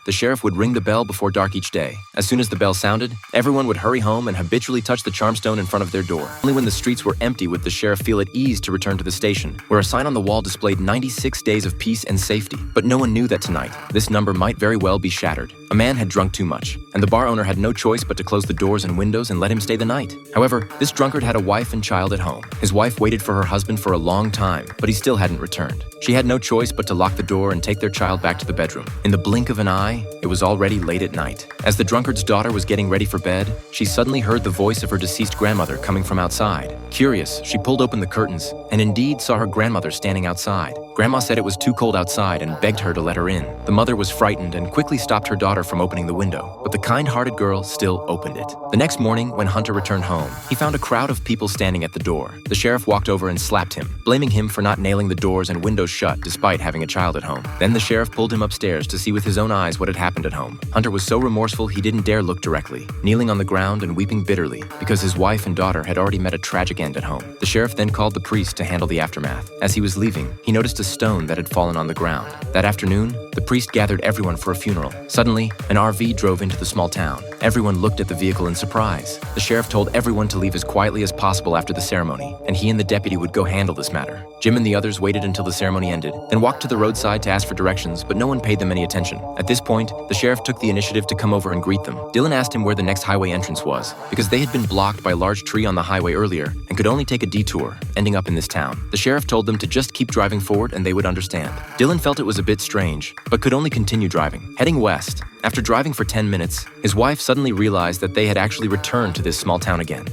The sheriff would ring the bell before dark each day. As soon as the bell sounded, everyone would hurry home and habitually touch the charm stone in front of their door. Only when the streets were empty would the sheriff feel at ease to return to the station, where a sign on the wall displayed 96 days of peace and safety. But no one knew that tonight, this number might very well be shattered. A man had drunk too much, and the bar owner had no choice but to close the doors and windows and let him stay the night. However, this drunkard had a wife and child at home. His wife waited for her husband for a long time, but he still hadn't returned. She had no choice but to lock the door and take their child back to the bedroom. In the blink of an eye, it was already late at night. As the drunkard's daughter was getting ready for bed, she suddenly heard the voice of her deceased grandmother coming from outside. Curious, she pulled open the curtains and indeed saw her grandmother standing outside. Grandma said it was too cold outside and begged her to let her in. The mother was frightened and quickly stopped her daughter from opening the window, but the kind-hearted girl still opened it. The next morning, when Hunter returned home, he found a crowd of people standing at the door. The sheriff walked over and slapped him, blaming him for not nailing the doors and windows shut despite having a child at home. Then the sheriff pulled him upstairs to see with his own eyes what had happened at home. Hunter was so remorseful he didn't dare look directly, kneeling on the ground and weeping bitterly because his wife and daughter had already met a tragic end at home. The sheriff then called the priest to handle the aftermath. As he was leaving, he noticed a stone that had fallen on the ground. That afternoon, the priest gathered everyone for a funeral. Suddenly, an RV drove into the small town. Everyone looked at the vehicle in surprise. The sheriff told everyone to leave as quietly as possible after the ceremony, and he and the deputy would go handle this matter. Jim and the others waited until the ceremony ended, then walked to the roadside to ask for directions, but no one paid them any attention. At this point, the sheriff took the initiative to come over and greet them. Dylan asked him where the next highway entrance was, because they had been blocked by a large tree on the highway earlier and could only take a detour, ending up in this town. The sheriff told them to just keep driving forward and they would understand. Dylan felt it was a bit strange, but could only continue driving. Heading west, after driving for 10 minutes, his wife suddenly realized that they had actually returned to this small town again.